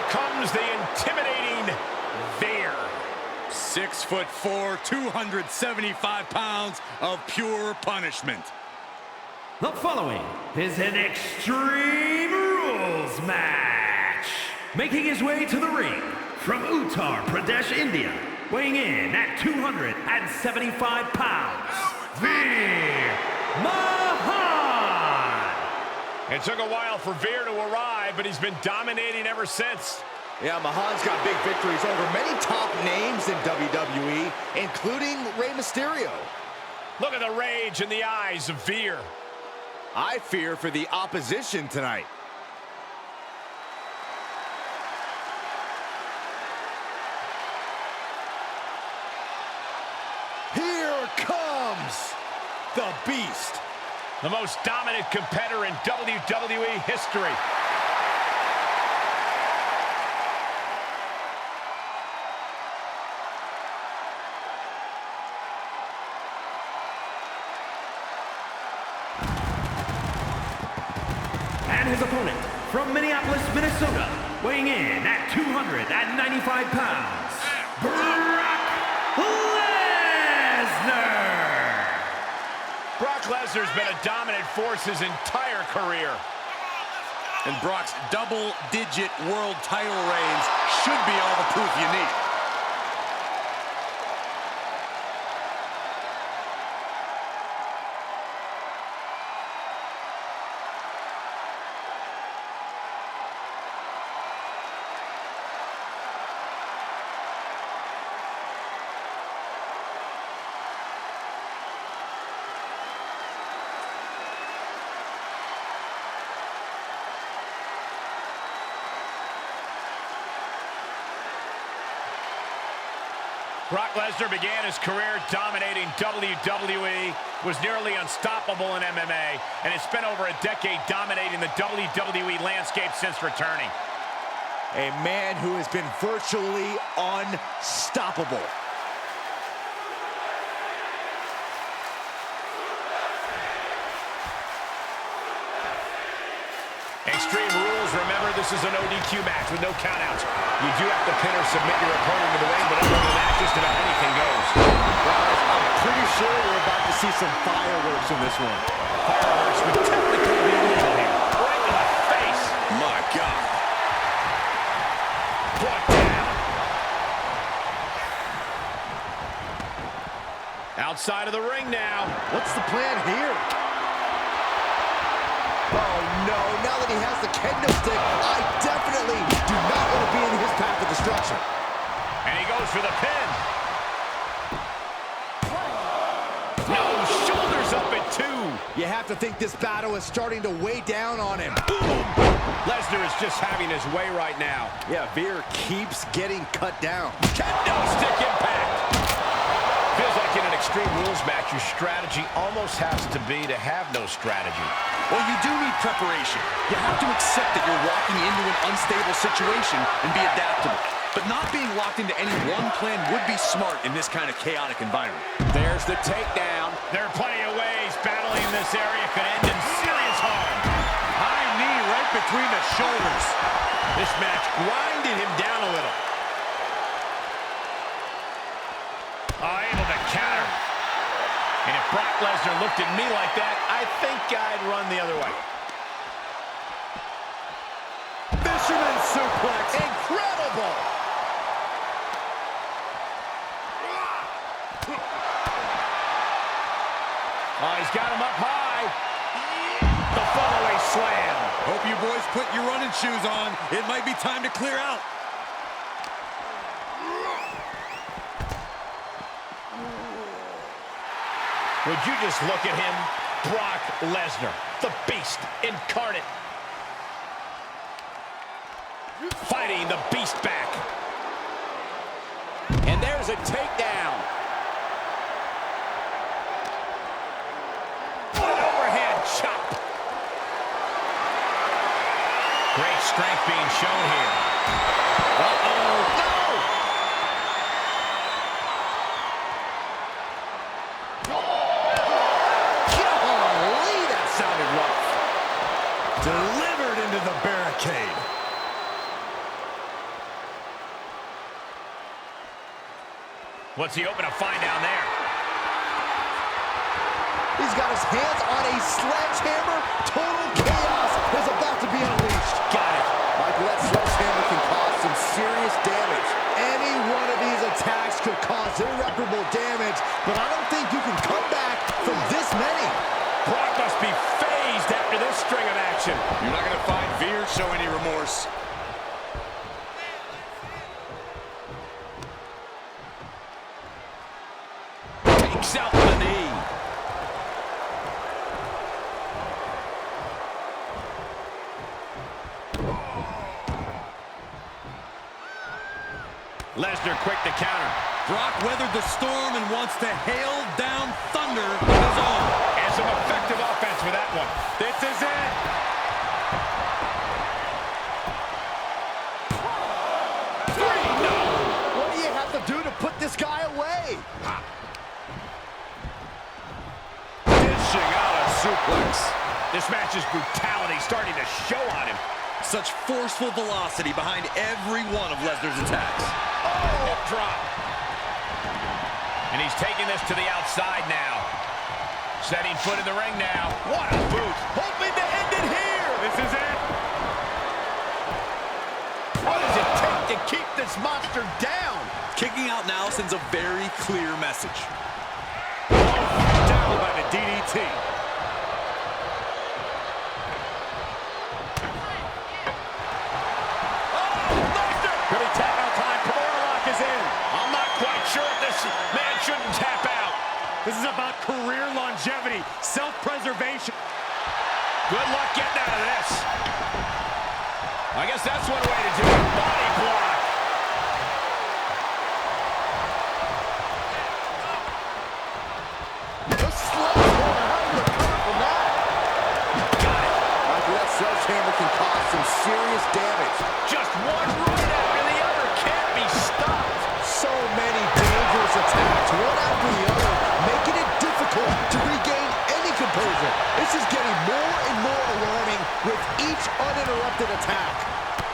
comes the intimidating Veer. 6'4", 275 pounds of pure punishment. The following is an Extreme Rules match. Making his way to the ring from Uttar Pradesh, India, weighing in at 275 pounds, Veer Mahaan. It took a while for Veer to arrive, but he's been dominating ever since. Yeah, Mahaan's got big victories over many top names in WWE, including Rey Mysterio. Look at the rage in the eyes of Veer. I fear for the opposition tonight. Here comes the Beast. The most dominant competitor in WWE history. And his opponent from Minneapolis, Minnesota, weighing in at 295 pounds, Brock Lesnar. Brock Lesnar's been a dominant force his entire career. And Brock's double-digit world title reigns should be all the proof you need. Brock Lesnar began his career dominating WWE, was nearly unstoppable in MMA, and has spent over a decade dominating the WWE landscape since returning. A man who has been virtually unstoppable. Extreme Rules, remember, this is an ODQ match with no countouts. You do have to pin or submit your opponent to the ring, but other than that, just about anything goes. Guys, I'm pretty sure we're about to see some fireworks in this one. Fireworks would technically be illegal here. Right to the face. My God. Put down. Outside of the ring now. What's the plan here? Oh no, now that he has the kendo stick, I definitely do not want to be in his path of destruction. And he goes for the pin. No, shoulders up at 2. You have to think this battle is starting to weigh down on him. Boom. Lesnar is just having his way right now. Yeah, Veer keeps getting cut down. Kendo stick impact. Feels like in an Extreme Rules match, your strategy almost has to be to have no strategy. Well, you do need preparation. You have to accept that you're walking into an unstable situation and be adaptable. But not being locked into any one plan would be smart in this kind of chaotic environment. There's the takedown. There are plenty of ways battling in this area could end in serious harm. High knee right between the shoulders. This match grinded him down a little. Able to counter. And if Brock Lesnar looked at me like that, I think I'd run the other way. Fisherman suplex. Incredible. Oh, he's got him up high. The fallaway slam. Hope you boys put your running shoes on. It might be time to clear out. Would you just look at him? Brock Lesnar, the Beast incarnate. Fighting the Beast back. And there's a takedown. An overhead chop. Great strength being shown here. Uh-oh. No! Delivered into the barricade. What's he open to find down there? He's got his hands on a sledgehammer. Total chaos is about to be unleashed. Got it. Michael, that sledgehammer can cause some serious damage. Any one of these attacks could cause irreparable damage, but I don't think you can come back from this many. Brock must be phased after this string of action. You're not going to find Veer show any remorse. Takes out the knee. Lesnar quick to counter. Brock weathered the storm and wants to hail down thunder of his own. And some effective offense with that one. This is it. No! What do you have to do to put this guy away? Dishing out a suplex. This match's brutality starting to show on him. Such forceful velocity behind every one of Lesnar's attacks. Oh, hip drop. And he's taking this to the outside now. Setting foot in the ring now. What a boot. Hoping to end it here. This is it. What does it take to keep this monster down? Kicking out now sends a very clear message. Down by the DDT. Man shouldn't tap out. This is about career longevity, self-preservation. Good luck getting out of this. I guess that's one way to do it. Body block. The sledgehammer, how do you recover from that? Got it. Michael, that sledgehammer can cause some serious damage. Just one right after the other can't be stopped. So many dangerous attacks, one after the other, making it difficult to regain any composure. This is getting more and more alarming with each uninterrupted attack.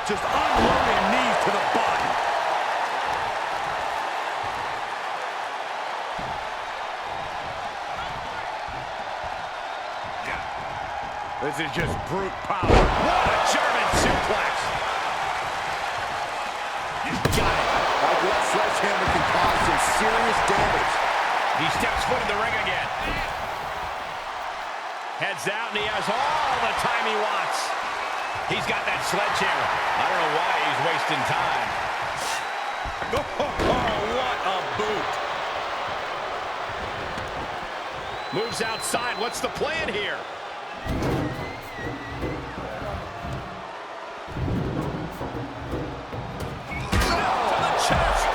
Just unloading knees to the body. This is just brute power. What a German suplex. Got it. Michael, that sledgehammer can cause some serious damage. He steps foot in the ring again. Heads out, and he has all the time he wants. He's got that sledgehammer. I don't know why he's wasting time. Oh, what a boot. Moves outside. What's the plan here? To the chest.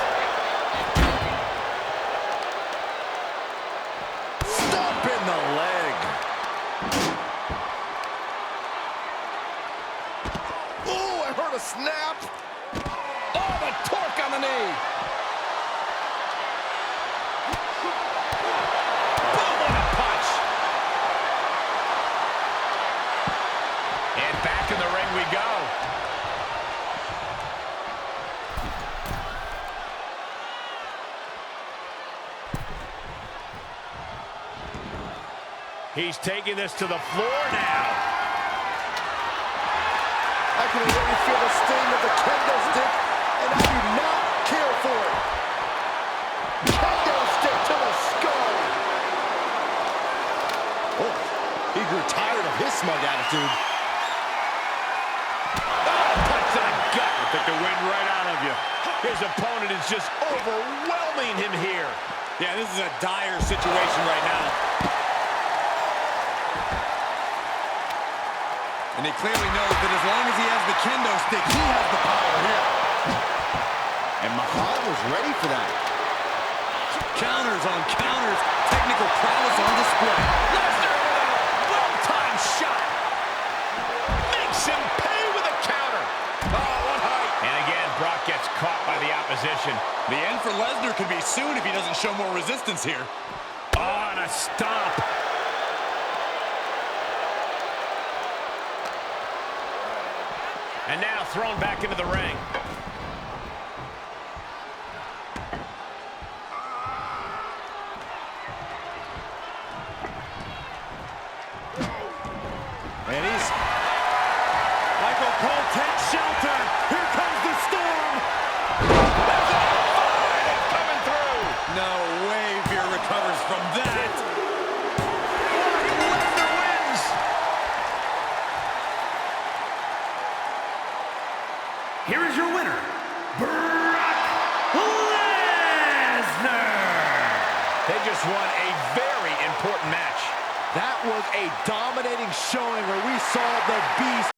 Stomp in the leg. Oh, I heard a snap. Oh, the torque on the knee. Boom, what a punch. And back in the ring we go. He's taking this to the floor now. I can already feel the sting of the kendo stick, and I do not care for it. Kendo stick to the skull. Oh, he grew tired of his smug attitude. Oh, punch to the gut. I took the wind right out of you. His opponent is just overwhelming him here. Yeah, this is a dire situation right now. And they clearly know that as long as he has the kendo stick, he has the power here. And Mahaan was ready for that. Counters on counters, technical prowess on display. Lesnar with a well-timed shot. Makes him pay with a counter. Oh, what height. And again, Brock gets caught by the opposition. The end for Lesnar could be soon if he doesn't show more resistance here. Oh, and a stomp. And now thrown back into the ring. here is your winner, Brock Lesnar. They just won a very important match. That was a dominating showing where we saw the beast